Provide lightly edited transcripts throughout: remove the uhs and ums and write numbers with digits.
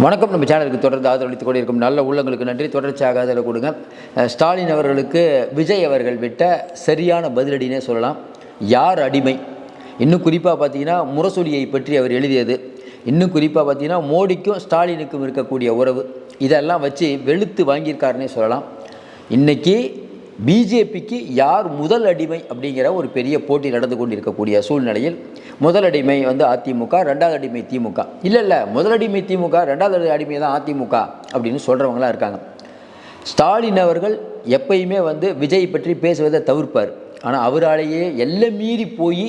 வணக்கம். நம்ம சேனலுக்கு தொடர்ந்து ஆதரவளித்துக் கொண்டிருக்கும் நல்ல உள்ளங்களுக்கு நன்றி. தொடர்ச்சியாக ஆதரவு கொடுங்க. ஸ்டாலின் அவர்களுக்கு விஜய் அவர்கள் விட்ட சரியான பதிலடினே சொல்லலாம். யார் அடிமை? இன்னும் குறிப்பாக பார்த்தீங்கன்னா முரசொலியை பற்றி அவர் எழுதியது, இன்னும் குறிப்பாக பார்த்தீங்கன்னா மோடிக்கும் ஸ்டாலினுக்கும் இருக்கக்கூடிய உறவு, இதெல்லாம் வச்சு வெளுத்து வாங்கியிருக்காருன்னே சொல்லலாம். இன்றைக்கி பிஜேபிக்கு யார் முதல் அடிமை அப்படிங்கிற ஒரு பெரிய போட்டி நடந்து கொண்டு இருக்கக்கூடிய சூழ்நிலையில் முதல் அடிமை அதிமுக, ரெண்டாவது அடிமை திமுக. இல்லை முதல் அடிமை திமுக, ரெண்டாவது அடிமை தான் அதிமுக அப்படின்னு சொல்கிறவங்களாம் இருக்காங்க. ஸ்டாலின் அவர்கள் எப்பயுமே விஜய் பற்றி பேசுவதை தவிர்ப்பார். ஆனால் அவராலேயே எல்லாம் மீறி போய்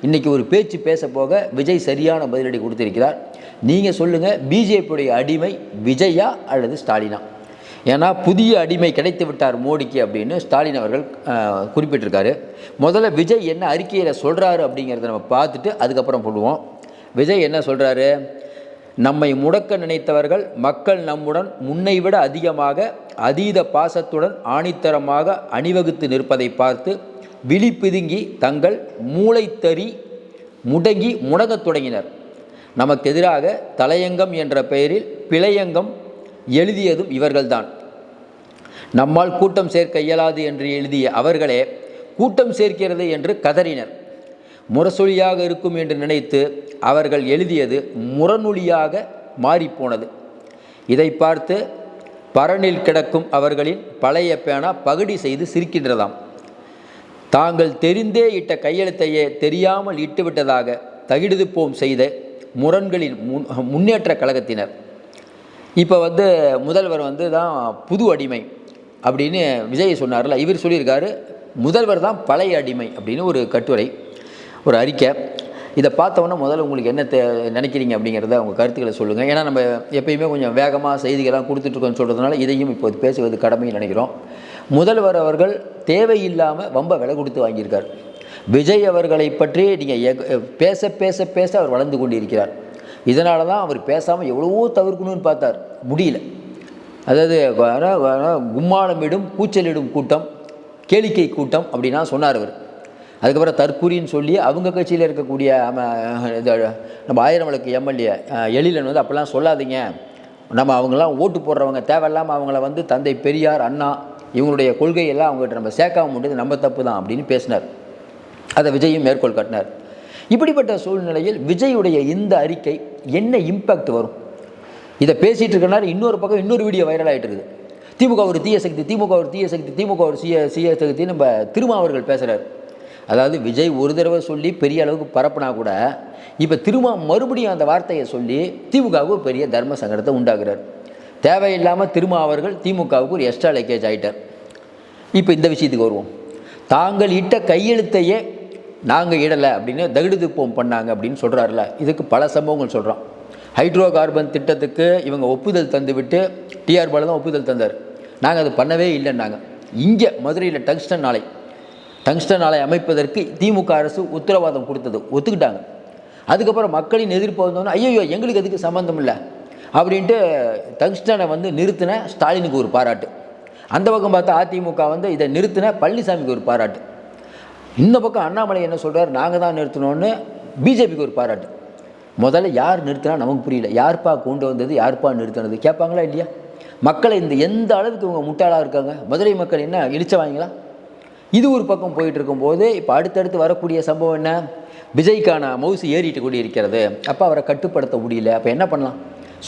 இன்றைக்கி ஒரு பேச்சு பேச போக விஜய் சரியான பதிலடி கொடுத்திருக்கிறார். நீங்கள் சொல்லுங்கள், பிஜேபியுடைய அடிமை விஜயா அல்லது ஸ்டாலினா? ஏன்னா புதிய அடிமை கிடைத்து விட்டார் மோடிக்கு அப்படின்னு ஸ்டாலின் அவர்கள் குறிப்பிட்டிருக்காரு. முதல்ல விஜய் என்ன அறிக்கையில் சொல்கிறாரு அப்படிங்கிறத நம்ம பார்த்துட்டு அதுக்கப்புறம் போடுவோம். விஜய் என்ன சொல்கிறாரு? நம்மை முடக்க நினைத்தவர்கள் மக்கள் நம்முடன் முன்னை விட அதிகமாக அதீத பாசத்துடன் ஆணித்தரமாக அணிவகுத்து நிற்பதை பார்த்து விழிப்பிதுங்கி தங்கள் மூளைத்தறி முடங்கி முடங்கத் தொடங்கினர். நமக்கு எதிராக தலையங்கம் என்ற பெயரில் பிழையங்கம் எழுதியதும் இவர்கள்தான். நம்மால் கூட்டம் சேர்க்க இயலாது என்று எழுதிய அவர்களே கூட்டம் சேர்க்கிறது என்று கதறினர். முரசொலியாக இருக்கும் என்று நினைத்து அவர்கள் எழுதியது முரநொலியாக மாறிப்போனது. இதை பார்த்து பரனில் கிடக்கும் அவர்களின் பழைய பேனா பகுடி செய்து சிரிக்கின்றதாம். தாங்கள் தெரிந்தே இட்ட கையெழுத்தையே தெரியாமல் இட்டுவிட்டதாக தகிடுதுப்போம் செய்த முரண்களின் முன்னேற்ற கழகத்தினர். இப்போ முதல்வர் தான் புது அடிமை அப்படின்னு விஜய் சொன்னார்ல, இவர் சொல்லியிருக்காரு முதல்வர் தான் பழைய அடிமை அப்படின்னு ஒரு கட்டுரை, ஒரு அறிக்கை. இதை பார்த்தோன்னா முதல்ல உங்களுக்கு என்ன நினைக்கிறீங்க அப்படிங்கிறத உங்கள் கருத்துக்களை சொல்லுங்கள். ஏன்னா நம்ம எப்பயுமே கொஞ்சம் வேகமாக செய்திகள்லாம் கொடுத்துட்ருக்கோன்னு சொல்கிறதுனால இதையும் இப்போது பேசுவது கடமைன்னு நினைக்கிறோம். முதல்வர் அவர்கள் தேவையில்லாமல் வம்ப விலை கொடுத்து வாங்கியிருக்கார். விஜய் அவர்களை பற்றி நீங்கள் பேச பேச பேச அவர் வளர்ந்து கொண்டு இருக்கிறார். இதனால தான் அவர் பேசாமல் எவ்வளவோ தவிர்க்கணும்னு பார்த்தார், முடியல. அதாவது கும்மாளமிடும் கூச்சலிடும் கூட்டம், கேளிக்கை கூட்டம் அப்படின்னா சொன்னார் அவர். அதுக்கப்புறம் தற்கூரின்னு சொல்லி அவங்க கட்சியில் இருக்கக்கூடிய நம்ம ஆயிரம் விளக்கு எம்எல்ஏ எழிலன் அப்போல்லாம் சொல்லாதீங்க, நம்ம அவங்களாம் ஓட்டு போடுறவங்க தேவையில்லாமல் அவங்கள தந்தை பெரியார் அண்ணா இவங்களுடைய கொள்கையெல்லாம் அவங்ககிட்ட நம்ம சேர்க்காம முடியாது, நம்ம தப்பு தான் அப்படின்னு பேசினார். அதை விஜயும் மேற்கோள் காட்டினார். இப்படிப்பட்ட சூழ்நிலையில் விஜயுடைய இந்த அறிக்கை என்ன இம்பேக்ட் வரும்? இதை பேசிகிட்டு இருக்கனால இன்னொரு பக்கம் இன்னொரு வீடியோ வைரல் ஆகிட்டு இருக்குது. திமுக ஒரு தீய சக்தி, திமுக ஒரு தீய சக்தி, திமுக ஒரு சீய சக்தி நம்ம திருமாவர்கள் பேசுகிறார். அதாவது விஜய் ஒரு தடவை சொல்லி பெரிய அளவுக்கு பரப்புனா கூட இப்போ மறுபடியும் அந்த வார்த்தையை சொல்லி திமுகவுக்கு ஒரு பெரிய தர்ம சங்கடத்தை உண்டாக்குறார். தேவையில்லாமல் திருமாவர்கள் திமுகவுக்கு ஒரு எக்ஸ்ட்ரா லக்கேஜ் ஆகிட்டார். இப்போ இந்த விஷயத்துக்கு வருவோம். தாங்கள் இட்ட கையெழுத்தையே நாங்கள் இடலை அப்படின்னு தகுடுதுப்போம் பண்ணாங்க அப்படின்னு சொல்கிறாருல, இதுக்கு பல சம்பவங்கள் சொல்கிறோம். ஹைட்ரோ கார்பன் திட்டத்துக்கு இவங்க ஒப்புதல் தந்து விட்டு டிஆர் பாலு தான் ஒப்புதல் தந்தார். நாங்கள் அது பண்ணவே இல்லைன்னாங்க. இங்கே மதுரையில் டங்ஸ்டன் ஆலை அமைப்பதற்கு திமுக அரசு உத்தரவாதம் கொடுத்தது, ஒத்துக்கிட்டாங்க. அதுக்கப்புறம் மக்களின் எதிர்ப்பு வந்தோன்னா ஐயோ எங்களுக்கு அதுக்கு சம்மந்தம் இல்லை அப்படின்ட்டு டங்ஸ்டனை நிறுத்தின ஸ்டாலினுக்கு ஒரு பாராட்டு. அந்த பக்கம் பார்த்தா அதிமுக இதை நிறுத்தின பழனிசாமிக்கு ஒரு பாராட்டு. இந்த பக்கம் அண்ணாமலை என்ன சொல்கிறார், நாங்கள் தான் நிறுத்தினோன்னு பிஜேபிக்கு ஒரு பாராட்டு. முதல்ல யார் நிறுத்தினா நமக்கு புரியல. யார்ப்பா கொண்டு வந்தது, யார்ப்பா நிறுத்தினது கேட்பாங்களா இல்லையா? மக்களை எந்த அளவுக்கு இவங்க முட்டாளாக இருக்காங்க. மதுரை மக்கள் என்ன இழிச்ச வாங்கிங்களா? இது ஒரு பக்கம் போயிட்டு இருக்கும்போது இப்போ அடுத்தடுத்து வரக்கூடிய சம்பவம் என்ன? விஜய்க்கான மவுசு ஏறிட்டு கூடி இருக்கிறது. அப்போ அவரை கட்டுப்படுத்த முடியல. அப்போ என்ன பண்ணலாம்?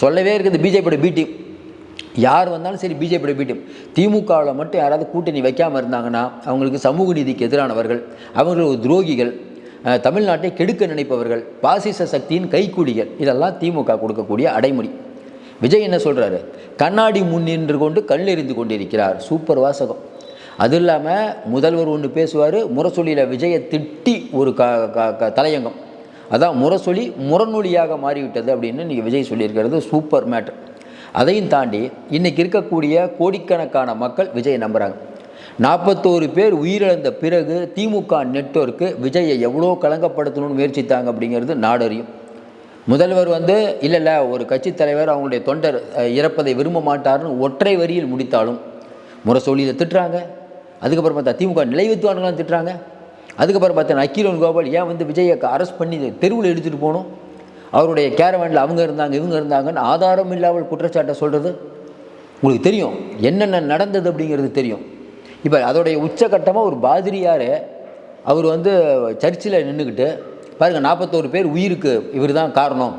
சொல்லவே இருக்குது பிஜேபியோட பி டீம். யார் வந்தாலும் சரி பிஜேபியோட பி டீம். திமுகவில் மட்டும் யாராவது கூட்டணி வைக்காமல் இருந்தாங்கன்னா அவங்களுக்கு சமூக நீதிக்கு எதிரானவர்கள், அவர்கள் ஒரு துரோகிகள், தமிழ்நாட்டை கெடுக்க நினைப்பவர்கள், பாசிச சக்தியின் கைக்கூலிகள், இதெல்லாம் திமுக கொடுக்கக்கூடிய அடைமொழி. விஜய் என்ன சொல்கிறாரு? கண்ணாடி முன் நின்று கொண்டு கல்லெறிந்து கொண்டிருக்கிறார். சூப்பர் வாசகம். அது இல்லாமல் முதல்வர் ஒன்று பேசுவார், முரசொலியில் விஜயை திட்டி ஒரு தலையங்கம். அதான் முரசொலி முரநொலியாக மாறிவிட்டது அப்படின்னு இன்றைக்கி விஜய் சொல்லியிருக்கிறது சூப்பர் மேட்ரு. அதையும் தாண்டி இன்றைக்கி இருக்கக்கூடிய கோடிக்கணக்கான மக்கள் விஜயை நம்புகிறாங்க. 41 பேர் உயிரிழந்த பிறகு திமுக நெட்வொர்க்கு விஜயை எவ்வளோ களங்கப்படுத்தணும்னு முயற்சித்தாங்க அப்படிங்கிறது நாடறியும். முதல்வர் இல்லை ஒரு கட்சி தலைவர் அவங்களுடைய தொண்டர் இறப்பதை விரும்ப மாட்டார்னு ஒற்றை வரியில் முடித்தாலும் முரசொலியில் திட்டுறாங்க. அதுக்கப்புறம் பார்த்தா திமுக நிலைவித்துவானுங்களாம் திட்டுறாங்க. அதுக்கப்புறம் பார்த்தா நக்கீரன் கோபால் ஏன் விஜயை அரெஸ்ட் பண்ணி தெருவில் எடுத்துகிட்டு போகணும் அவருடைய கேரவனில் அவங்க இருந்தாங்க இவங்க இருந்தாங்கன்னு ஆதாரம் இல்லாமல் குற்றச்சாட்டை சொல்கிறது உங்களுக்கு தெரியும். என்னென்ன நடந்தது அப்படிங்கிறது தெரியும். இப்போ அதோடைய உச்சகட்டமாக ஒரு பாதிரியார் அவர் வந்து சர்ச்சில் நின்றுக்கிட்டு பாருங்கள் 41 பேர் உயிருக்கு இவர் தான் காரணம்,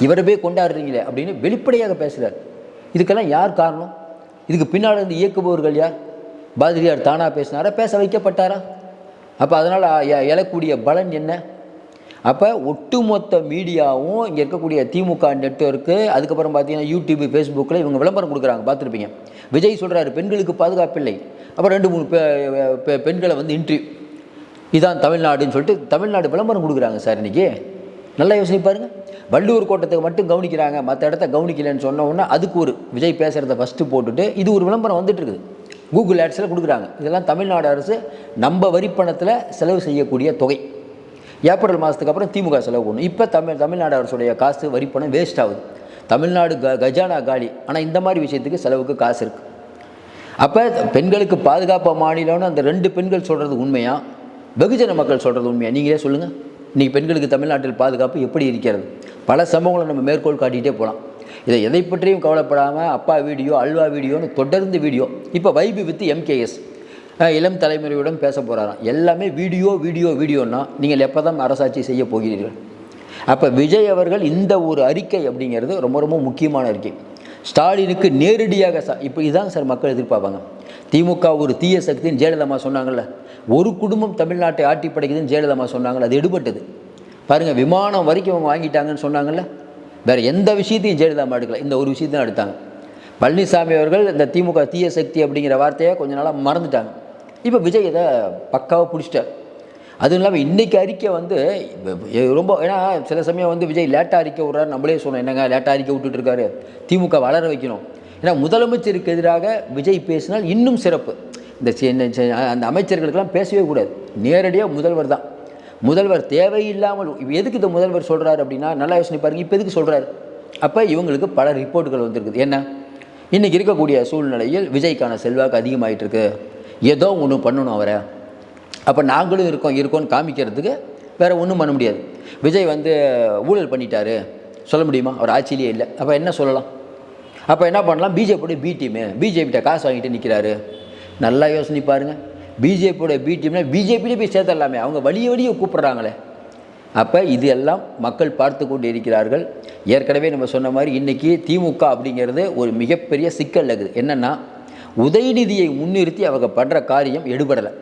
இவரை போய் கொண்டாடுறீங்களே அப்படின்னு வெளிப்படையாக பேசுகிறார். இதுக்கெல்லாம் யார் காரணம்? இதுக்கு பின்னால் இருந்து இயக்குபவர்கள் யார்? பாதிரியார் தானாக பேசினாரா? பேச வைக்கப்பட்டாரா? அப்போ அதனால் எழக்கூடிய பலன் என்ன? அப்போ ஒட்டுமொத்த மீடியாவும் இங்கே இருக்கக்கூடிய திமுக நெட்வொர்க்கு, அதுக்கப்புறம் பார்த்தீங்கன்னா யூடியூப் ஃபேஸ்புக்கில் இவங்க விளம்பரம் கொடுக்குறாங்க, பார்த்துருப்பீங்க. விஜய் சொல்கிறாரு பெண்களுக்கு பாதுகாப்பில்லை, அப்புறம் 2-3 பெண்களை வந்து இன்டர்வியூ, இதான் தமிழ்நாடுன்னு சொல்லிட்டு தமிழ்நாடு விளம்பரம் கொடுக்குறாங்க சார். இன்றைக்கி நல்லா யோசனை பாருங்கள். வள்ளுவர் கோட்டத்துக்கு மட்டும் கவனிக்கிறாங்க, மற்ற இடத்த கவனிக்கலைன்னு சொன்ன உடனே அதுக்கு ஒரு விஜய் பேசுகிறத ஃபஸ்ட்டு போட்டுட்டு இது ஒரு விளம்பரம் வந்துட்டுருக்குது, கூகுள் ஆட்ஸில் கொடுக்குறாங்க. இதெல்லாம் தமிழ்நாடு அரசு நம்ம வரிப்பணத்தில் செலவு செய்யக்கூடிய தொகை. ஏப்ரல் மாதத்துக்கு அப்புறம் திமுக செலவு பண்ணணும். இப்போ தமிழ்நாடு அரசுடைய காசு வரிப்பணம் வேஸ்ட் ஆகுது. தமிழ்நாடு கஜானா காலி. ஆனால் இந்த மாதிரி விஷயத்துக்கு செலவுக்கு காசு இருக்குது. அப்போ பெண்களுக்கு பாதுகாப்பு மாநிலம்னு அந்த 2 பெண்கள் சொல்கிறது உண்மையா, வெகுஜன மக்கள் சொல்கிறது உண்மையா? நீங்களே சொல்லுங்கள். இன்றைக்கி பெண்களுக்கு தமிழ்நாட்டில் பாதுகாப்பு எப்படி இருக்கிறது? பல சம்பவங்களை நம்ம மேற்கோள் காட்டிகிட்டே போகலாம். இதை எதை பற்றியும் கவலைப்படாமல் அப்பா வீடியோ அல்வா வீடியோன்னு தொடர்ந்து வீடியோ. இப்போ வைபு வித் MKS இளம் தலைமுறையுடன் பேச போகிறாராம். எல்லாமே வீடியோன்னா நீங்கள் எப்போ தான் அரசாட்சி செய்ய போகிறீர்கள்? அப்போ விஜய் அவர்கள் இந்த ஒரு அறிக்கை அப்படிங்கிறது ரொம்ப ரொம்ப முக்கியமான அறிக்கை. ஸ்டாலினுக்கு நேரடியாக இப்போ இதாங்க சார் மக்கள் எதிர்பார்ப்பாங்க. திமுக ஒரு தீய சக்தின்னு ஜெயலலிதா சொன்னாங்கள்ல, ஒரு குடும்பம் தமிழ்நாட்டை ஆட்டி படைக்குதுன்னு ஜெயலலிதா சொன்னாங்கள்ல, அது எடுபட்டது பாருங்கள். விமானம் வரைக்கும் அவங்க வாங்கிட்டாங்கன்னு சொன்னாங்கள்ல, வேறு எந்த விஷயத்தையும் ஜெயலலிதா எடுக்கல, இந்த ஒரு விஷயத்தையும் எடுத்தாங்க. பழனிசாமி அவர்கள் இந்த திமுக தீய சக்தி அப்படிங்கிற வார்த்தையை கொஞ்ச நாளாக மறந்துட்டாங்க. இப்போ விஜய் இதை பக்காவாக பிடிச்சிட்டார். அதுவும் இல்லாமல் இன்றைக்கி அறிக்கை வந்து ரொம்ப, ஏன்னா சில சமயம் வந்து விஜய் லேட்டாக அறிக்கை விட்றாரு. நம்மளே சொன்னோம், என்னங்க லேட்டாக அறிக்கை விட்டுட்டுருக்காரு, திமுக வளர வைக்கணும். ஏன்னா முதலமைச்சருக்கு எதிராக விஜய் பேசினால் இன்னும் சிறப்பு. அந்த அமைச்சர்களுக்கெல்லாம் பேசவே கூடாது, நேரடியாக முதல்வர் தான். முதல்வர் தேவையில்லாமல் எதுக்கு இந்த முதல்வர் சொல்கிறாரு அப்படின்னா, நல்லா யோசனை பாருங்கள், இப்போ எதுக்கு சொல்கிறாரு? அப்போ இவங்களுக்கு பல ரிப்போர்ட்டுகள் வந்துருக்குது. என்ன, இன்றைக்கி இருக்கக்கூடிய சூழ்நிலையில் விஜய்க்கான செல்வாக்கு அதிகமாகிட்டுருக்கு, ஏதோ ஒன்று பண்ணணும் அவரை. அப்போ நாங்களும் இருக்கோம்னு காமிக்கிறதுக்கு வேறு ஒன்றும் பண்ண முடியாது. விஜய் வந்து ஊழல் பண்ணிட்டாரு சொல்ல முடியுமா? அவர் ஆட்சியிலே இல்லை. அப்போ என்ன சொல்லலாம்? அப்போ என்ன பண்ணலாம்? பிஜேபியோட பி டீமு, பிஜேபிகிட்ட காசு வாங்கிட்டு நிற்கிறாரு. நல்லா யோசனை பாருங்கள். பிஜேபியோட பி டீம்னா பிஜேபியிலே போய் சேர்த்துடலாமே, அவங்க வழியை கூப்பிட்றாங்களே. அப்போ இது எல்லாம் மக்கள் பார்த்து கொண்டு இருக்கிறார்கள். ஏற்கனவே நம்ம சொன்ன மாதிரி இன்றைக்கி திமுக அப்படிங்கிறது ஒரு மிகப்பெரிய சிக்கல் இருக்குது. என்னென்னா, உதயநிதியை முன்னிறுத்தி அவங்க பண்ணுற காரியம் எடுபடலை.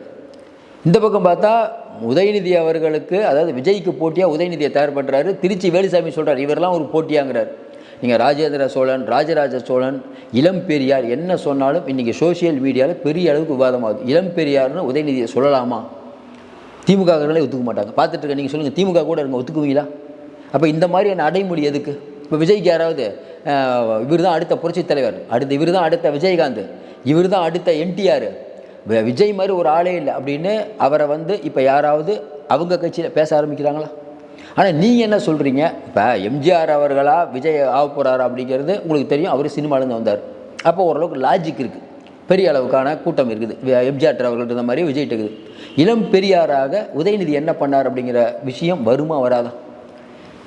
இந்த பக்கம் பார்த்தா உதயநிதி அவர்களுக்கு, அதாவது விஜய்க்கு போட்டியாக உதயநிதியை தயார் பண்ணுறாரு. திருச்சி வேலுசாமி சொல்கிறார் இவரெல்லாம் ஒரு போட்டியாங்கிறார். நீங்கள் ராஜேந்திர சோழன், ராஜராஜ சோழன், இளம் பெரியார் என்ன சொன்னாலும் இன்றைக்கி சோசியல் மீடியாவில் பெரிய அளவுக்கு விவாதமாகுது. இளம் பெரியார்னு உதயநிதியை சொல்லலாமா? திமுகங்களே ஒத்துக்க மாட்டாங்க. பார்த்துட்டு நீங்கள் சொல்லுங்கள், திமுக கூட இருங்க, ஒத்துக்குவீங்களா? அப்போ இந்த மாதிரியான அடைமொழி எதுக்கு? இப்போ விஜய்க்கு யாராவது இவர் தான் அடுத்த புரட்சித் தலைவர், இவர் தான் அடுத்த விஜயகாந்த், இவர் தான் அடுத்த NTR, விஜய் மாதிரி ஒரு ஆளே இல்லை அப்படின்னு அவரை வந்து இப்போ யாராவது அவங்க கட்சியில் பேச ஆரம்பிக்கிறாங்களா? ஆனால் நீங்கள் என்ன சொல்கிறீங்க? இப்போ MGR அவர்களா விஜய் ஆக போகிறாரா அப்படிங்கிறது உங்களுக்கு தெரியும். அவர் சினிமாலேருந்து வந்தார். அப்போ ஓரளவுக்கு லாஜிக் இருக்குது, பெரிய அளவுக்கான கூட்டம் இருக்குது. MGR அவர்கள் இருந்த மாதிரி விஜய் இருக்குது. இளம் பெரியாராக உதயநிதி என்ன பண்ணார் அப்படிங்கிற விஷயம் வருமா வராதா?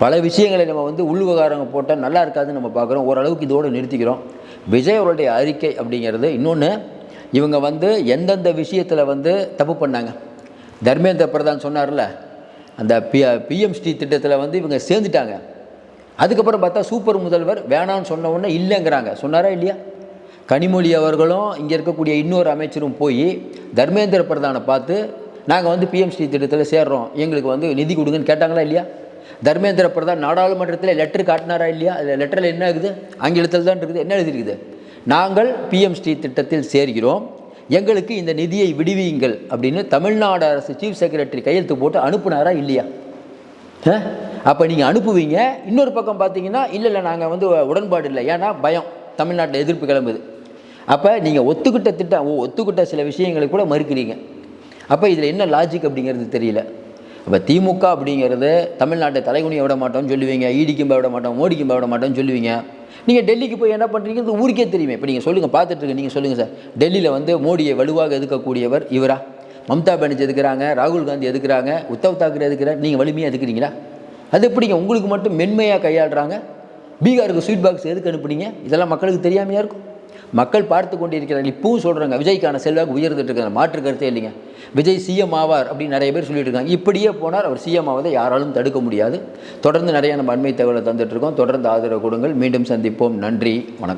பல விஷயங்களை நம்ம வந்து உள்விவகாரங்க போட்டால் நல்லா இருக்காதுன்னு நம்ம பார்க்குறோம். ஓரளவுக்கு இதோடு நிறுத்திக்கிறோம். விஜய் அவருடைய அறிக்கை அப்படிங்கிறது இன்னொன்று, இவங்க வந்து எந்தெந்த விஷயத்தில் வந்து தப்பு பண்ணாங்க. தர்மேந்திர பிரதான் சொன்னார்ல, அந்த PM ஸ்ரீ திட்டத்தில் வந்து இவங்க சேர்ந்துட்டாங்க. அதுக்கப்புறம் பார்த்தா சூப்பர் முதல்வர் வேணான்னு சொன்ன உடனே இல்லைங்கிறாங்க. சொன்னாரா இல்லையா? கனிமொழி அவர்களும் இங்கே இருக்கக்கூடிய இன்னொரு அமைச்சரும் போய் தர்மேந்திர பிரதானை பார்த்து நாங்கள் வந்து PM ஸ்ரீ திட்டத்தில் சேர்றோம், எங்களுக்கு வந்து நிதி கொடுங்கன்னு கேட்டாங்களா இல்லையா? தர்மேந்திர பிரதான் நாடாளுமன்றத்தில் லெட்டர் காட்டினாரா இல்லையா? அதில் லெட்டரில் என்ன இருக்குது? ஆங்கிலத்தில் தான் இருக்குது. என்ன எழுதியிருக்குது? நாங்கள் PM ஸ்ரீ திட்டத்தில் சேர்கிறோம், எங்களுக்கு இந்த நிதியை விடுவியுங்கள் அப்படின்னு தமிழ்நாடு அரசு சீஃப் செக்ரட்டரி கையெழுத்து போட்டு அனுப்புனாரா இல்லையா? அப்போ நீங்கள் அனுப்புவீங்க. இன்னொரு பக்கம் பார்த்தீங்கன்னா இல்லை நாங்கள் வந்து உடன்பாடு இல்லை, ஏன்னா பயம், தமிழ்நாட்டில் எதிர்ப்பு கிளம்புது. அப்போ நீங்கள் ஒத்துக்கிட்ட திட்டம், ஒத்துக்கிட்ட சில விஷயங்களை கூட மறுக்கிறீங்க. அப்போ இதில் என்ன லாஜிக் அப்படிங்கிறது தெரியல. அப்போ திமுக அப்படிங்கிறது தமிழ்நாட்டை தலைகுனியை விட மாட்டோம்னு சொல்லுவீங்க, ஈடிக்கும் விட மாட்டோம், மோடிக்கும் விட மாட்டோம்னு சொல்லுவீங்க. நீங்கள் டெல்லிக்கு போய் என்ன பண்ணுறீங்கிறது ஊருக்கே தெரியுமே. இப்போ நீங்கள் சொல்லுங்கள், பார்த்துட்ருக்க நீங்கள் சொல்லுங்கள் சார், டெல்லியில் வந்து மோடியை வலுவாக எதுக்கக்கூடியவர் இவரா? மம்தா பானர்ஜி எதுக்குறாங்க, ராகுல் காந்தி எதுக்குறாங்க, உத்தவ் தாக்கரே எதுக்குறாரு, நீங்கள் வலிமையாக எதுக்குறீங்களா? அது எப்படிங்க உங்களுக்கு மட்டும் மென்மையாக கையாளுறாங்க? பீகாருக்கு ஸ்வீட் பாக்ஸ் எதுக்கு அனுப்புனீங்க? இதெல்லாம் மக்களுக்கு தெரியாமையா இருக்கும்? மக்கள் பார்த்து கொண்டு இருக்கிறார்கள். இப்பவும் சொல்கிறாங்க விஜய்க்கான செல்வாக்கு உயர்ந்துட்டு இருக்காங்க, மாற்று கருத்தே இல்லைங்க. விஜய் சிஎம் ஆவார் அப்படின்னு நிறைய பேர் சொல்லிட்டு இருக்காங்க. இப்படியே போனார் அவர் சிஎம் ஆவதை யாராலும் தடுக்க முடியாது. தொடர்ந்து நிறைய நம்ம அண்மை தகவலை தந்துட்டு இருக்கோம். தொடர்ந்து ஆதரவு கொடுங்கள். மீண்டும் சந்திப்போம். நன்றி, வணக்கம்.